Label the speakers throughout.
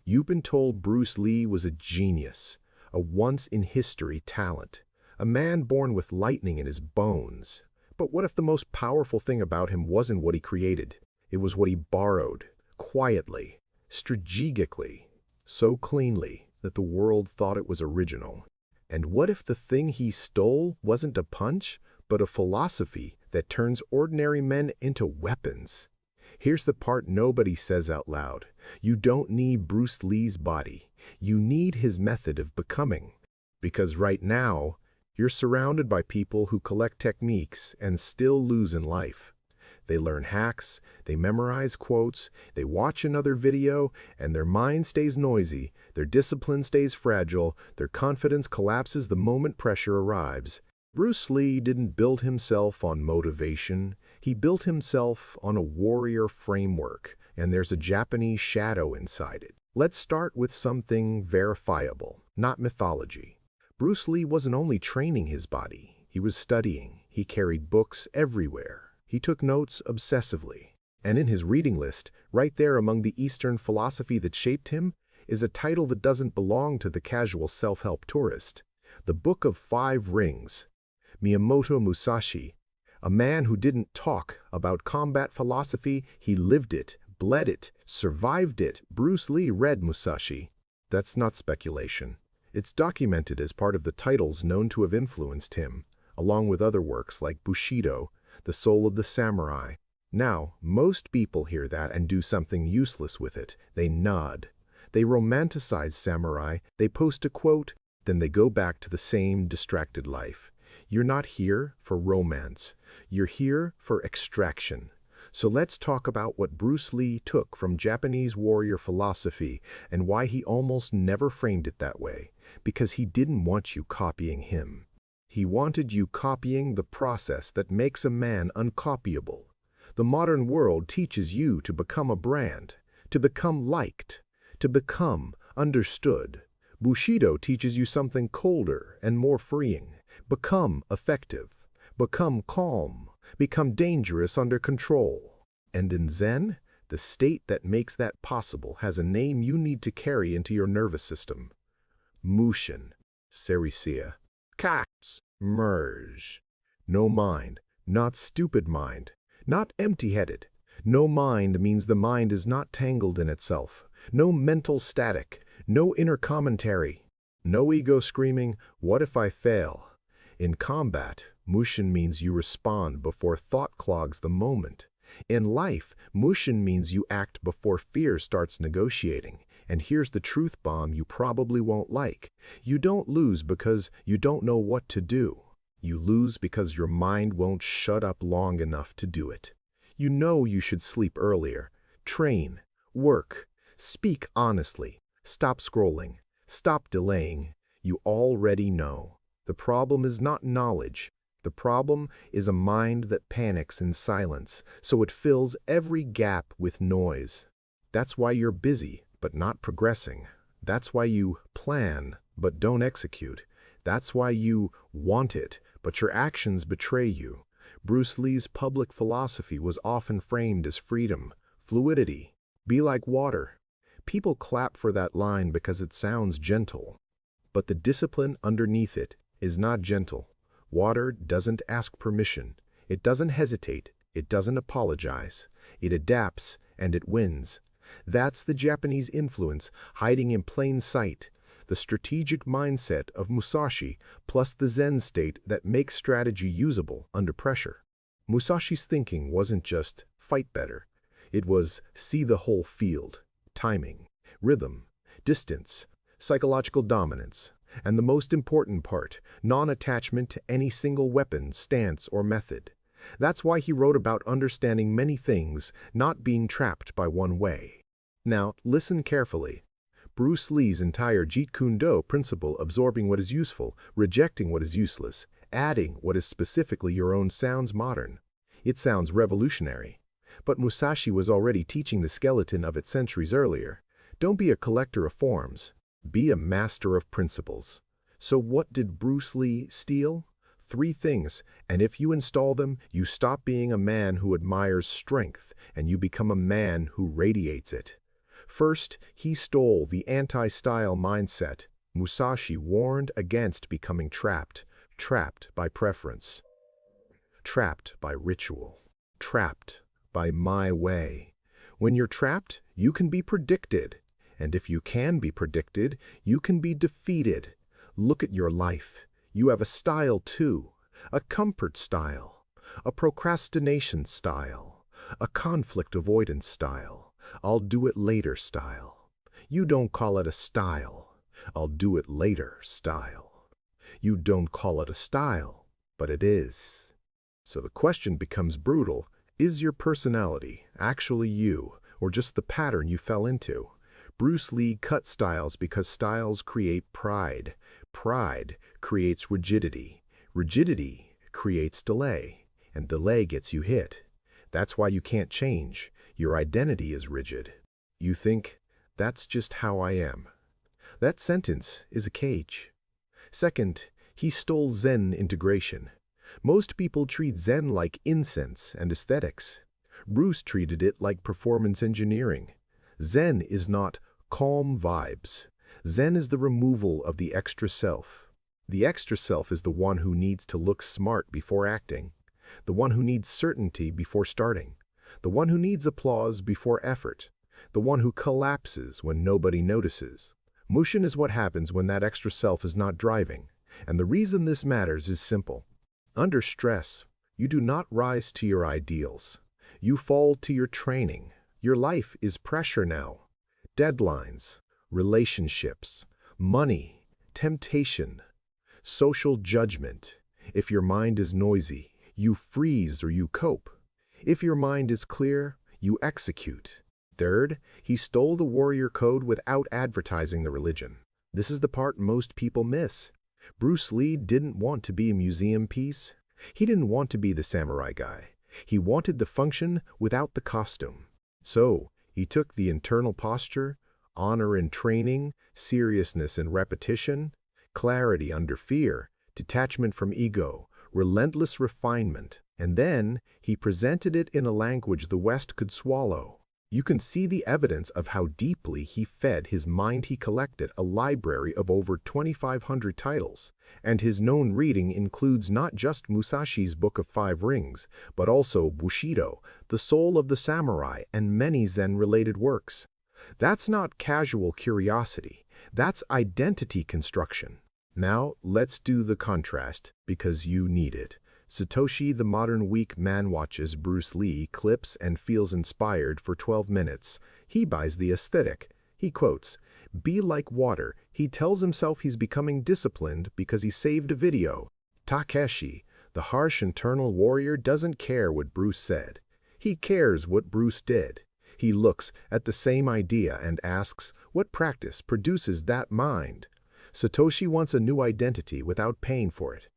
Speaker 1: You've been told Bruce Lee was a genius, a once-in-history talent, a man born with lightning in his bones. But what if the most powerful thing about him wasn't what he created? It was what he borrowed, quietly, strategically, so cleanly that the world thought it was original. And what if the thing he stole wasn't a punch, but a philosophy that turns ordinary men into weapons? Here's the part nobody says out loud. You don't need Bruce Lee's body. You need his method of becoming. Because right now, you're surrounded by people who collect techniques and still lose in life. They learn hacks, they memorize quotes, they watch another video, and their mind stays noisy, their discipline stays fragile, their confidence collapses the moment pressure arrives. Bruce Lee didn't build himself on motivation. He built himself on a warrior framework, and there's a Japanese shadow inside it. Let's start with something verifiable, not mythology. Bruce Lee wasn't only training his body, he was studying. He carried books everywhere. He took notes obsessively. And in his reading list, right there among the Eastern philosophy that shaped him, is a title that doesn't belong to the casual self-help tourist. The Book of Five Rings. Miyamoto Musashi, a man who didn't talk about combat philosophy, he lived it, bled it, survived it. Bruce Lee read Musashi. That's not speculation. It's documented as part of the titles known to have influenced him, along with other works like Bushido, The Soul of the Samurai. Now, most people hear that and do something useless with it. They nod. They romanticize samurai, they post a quote, then they go back to the same distracted life. You're not here for romance. You're here for extraction. So let's talk about what Bruce Lee took from Japanese warrior philosophy and why he almost never framed it that way. Because he didn't want you copying him. He wanted you copying the process that makes a man uncopyable. The modern world teaches you to become a brand, to become liked, to become understood. Bushido teaches you something colder and more freeing. Become effective, become calm, become dangerous under control. And in Zen, the state that makes that possible has a name you need to carry into your nervous system. Mushin, Serisia, Cats, merge. No mind, not stupid mind, not empty-headed. No mind means the mind is not tangled in itself. No mental static, no inner commentary. No ego screaming, what if I fail? In combat, Mushin means you respond before thought clogs the moment. In life, Mushin means you act before fear starts negotiating. And here's the truth bomb you probably won't like. You don't lose because you don't know what to do. You lose because your mind won't shut up long enough to do it. You know you should sleep earlier, train, work, speak honestly, stop scrolling, stop delaying. You already know. The problem is not knowledge. The problem is a mind that panics in silence, so it fills every gap with noise. That's why you're busy, but not progressing. That's why you plan, but don't execute. That's why you want it, but your actions betray you. Bruce Lee's public philosophy was often framed as freedom, fluidity, be like water. People clap for that line because it sounds gentle. But the discipline underneath it is not gentle. Water doesn't ask permission. It doesn't hesitate. It doesn't apologize. It adapts and it wins. That's the Japanese influence hiding in plain sight. The strategic mindset of Musashi plus the Zen state that makes strategy usable under pressure. Musashi's thinking wasn't just fight better. It was see the whole field, timing, rhythm, distance, psychological dominance, and the most important part, non-attachment to any single weapon, stance, or method. That's why he wrote about understanding many things, not being trapped by one way. Now, listen carefully. Bruce Lee's entire Jeet Kune Do principle, absorbing what is useful, rejecting what is useless, adding what is specifically your own, sounds modern. It sounds revolutionary. But Musashi was already teaching the skeleton of it centuries earlier. Don't be a collector of forms. Be a master of principles. So what did Bruce Lee steal? 3 things, and if you install them, you stop being a man who admires strength, and you become a man who radiates it. First, he stole the anti-style mindset. Musashi warned against becoming trapped by preference, trapped by ritual, trapped by my way. When you're trapped, you can be predicted. And if you can be predicted, you can be defeated. Look at your life. You have a style too. A comfort style, a procrastination style, a conflict avoidance style, I'll do it later style. You don't call it a style. I'll do it later style. You don't call it a style, but it is. So the question becomes brutal. Is your personality actually you, or just the pattern you fell into? Bruce Lee cut styles because styles create pride. Pride creates rigidity. Rigidity creates delay, and delay gets you hit. That's why you can't change. Your identity is rigid. You think, that's just how I am. That sentence is a cage. Second, he stole Zen integration. Most people treat Zen like incense and aesthetics. Bruce treated it like performance engineering. Zen is not calm vibes. Zen is the removal of the extra self. The extra self is the one who needs to look smart before acting, the one who needs certainty before starting, the one who needs applause before effort, the one who collapses when nobody notices. Mushin is what happens when that extra self is not driving, and the reason this matters is simple. Under stress, you do not rise to your ideals. You fall to your training. Your life is pressure now. Deadlines, relationships, money, temptation, social judgment. If your mind is noisy, you freeze or you cope. If your mind is clear, you execute. Third, he stole the warrior code without advertising the religion. This is the part most people miss. Bruce Lee didn't want to be a museum piece. He didn't want to be the samurai guy. He wanted the function without the costume. So, he took the internal posture, honor in training, seriousness in repetition, clarity under fear, detachment from ego, relentless refinement, and then he presented it in a language the West could swallow. You can see the evidence of how deeply he fed his mind. He collected a library of over 2,500 titles, and his known reading includes not just Musashi's Book of Five Rings, but also Bushido, The Soul of the Samurai, and many Zen-related works. That's not casual curiosity, that's identity construction. Now, let's do the contrast, because you need it. Satoshi, the modern weak man, watches Bruce Lee clips and feels inspired for 12 minutes. He buys the aesthetic. He quotes, "Be like water." He tells himself he's becoming disciplined because he saved a video. Takeshi, the harsh internal warrior, doesn't care what Bruce said. He cares what Bruce did. He looks at the same idea and asks, what practice produces that mind? Satoshi wants a new identity without paying for it.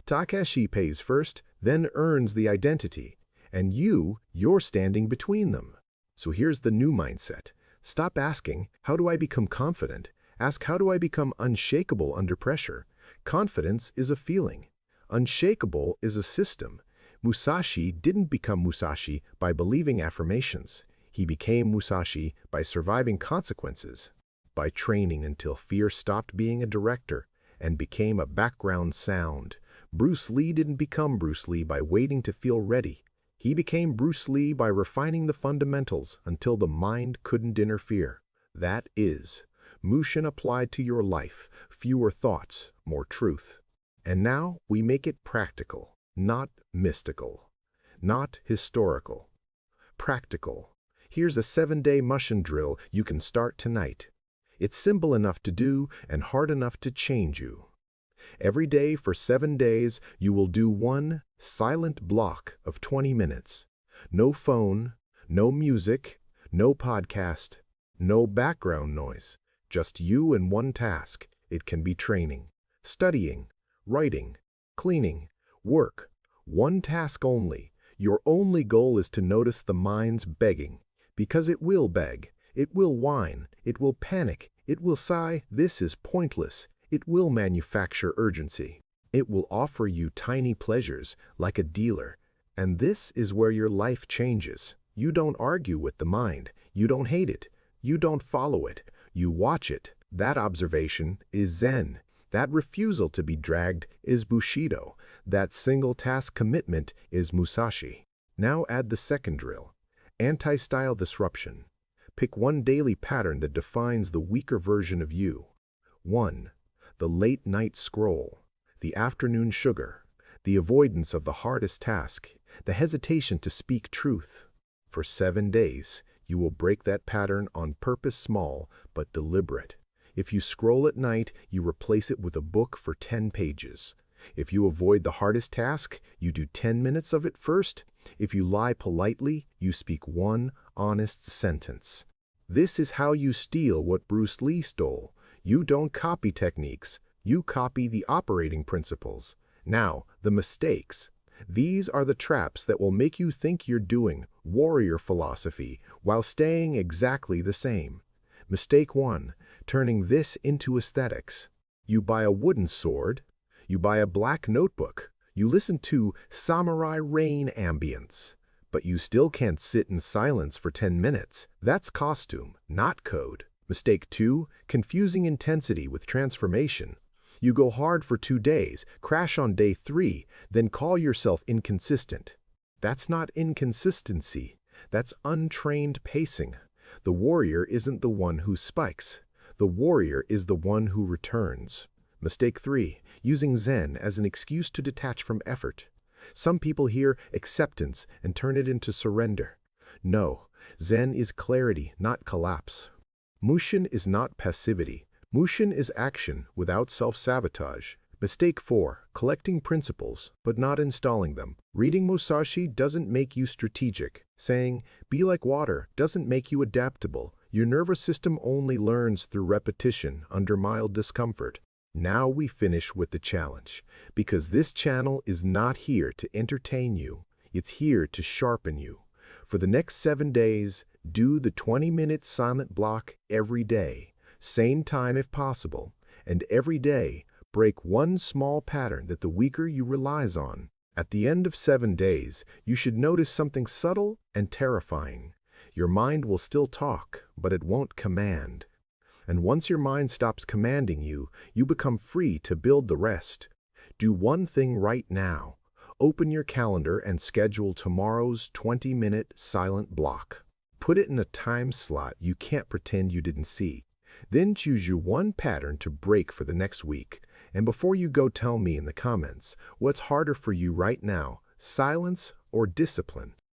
Speaker 1: Takeshi pays first, then earns the identity. And you're standing between them. So here's the new mindset. Stop asking, how do I become confident? Ask, how do I become unshakable under pressure? Confidence is a feeling. Unshakable is a system. Musashi didn't become Musashi by believing affirmations. He became Musashi by surviving consequences, by training until fear stopped being a director and became a background sound. Bruce Lee didn't become Bruce Lee by waiting to feel ready. He became Bruce Lee by refining the fundamentals until the mind couldn't interfere. That is Mushin applied to your life. Fewer thoughts, more truth. And now we make it practical, not mystical, not historical. Practical. Here's a 7-day Mushin drill you can start tonight. It's simple enough to do and hard enough to change you. Every day for 7 days, you will do one silent block of 20 minutes. No phone, no music, no podcast, no background noise. Just you and one task. It can be training, studying, writing, cleaning, work. One task only. Your only goal is to notice the mind's begging. Because it will beg, it will whine, it will panic, it will sigh, this is pointless. It will manufacture urgency. It will offer you tiny pleasures like a dealer. And this is where your life changes. You don't argue with the mind. You don't hate it. You don't follow it. You watch it. That observation is Zen. That refusal to be dragged is Bushido. That single-task commitment is Musashi. Now add the second drill. Anti-style disruption. Pick one daily pattern that defines the weaker version of you. 1. The late-night scroll. The afternoon sugar. The avoidance of the hardest task. The hesitation to speak truth. For 7 days, you will break that pattern on purpose, small but deliberate. If you scroll at night, you replace it with a book for 10 pages. If you avoid the hardest task, you do 10 minutes of it first. If you lie politely, you speak one honest sentence. This is how you steal what Bruce Lee stole. You don't copy techniques, you copy the operating principles. Now, the mistakes. These are the traps that will make you think you're doing warrior philosophy while staying exactly the same. Mistake 1. Turning this into aesthetics. You buy a wooden sword. You buy a black notebook. You listen to samurai rain ambience. But you still can't sit in silence for 10 minutes. That's costume, not code. Mistake 2. Confusing intensity with transformation. You go hard for 2 days, crash on day 3, then call yourself inconsistent. That's not inconsistency. That's untrained pacing. The warrior isn't the one who spikes. The warrior is the one who returns. Mistake 3. Using Zen as an excuse to detach from effort. Some people hear acceptance and turn it into surrender. No, Zen is clarity, not collapse. Mushin is not passivity. Mushin is action without self-sabotage. Mistake 4. Collecting principles, but not installing them. Reading Musashi doesn't make you strategic. Saying, "Be like water," doesn't make you adaptable. Your nervous system only learns through repetition under mild discomfort. Now we finish with the challenge, because this channel is not here to entertain you. It's here to sharpen you. For the next 7 days, do the 20-minute silent block every day. Same time if possible, and every day, break one small pattern that the weaker you relies on. At the end of 7 days, you should notice something subtle and terrifying. Your mind will still talk, but it won't command. And once your mind stops commanding you, you become free to build the rest. Do one thing right now. Open your calendar and schedule tomorrow's 20-minute silent block. Put it in a time slot you can't pretend you didn't see. Then choose your one pattern to break for the next week. And before you go, tell me in the comments, what's harder for you right now, silence or discipline?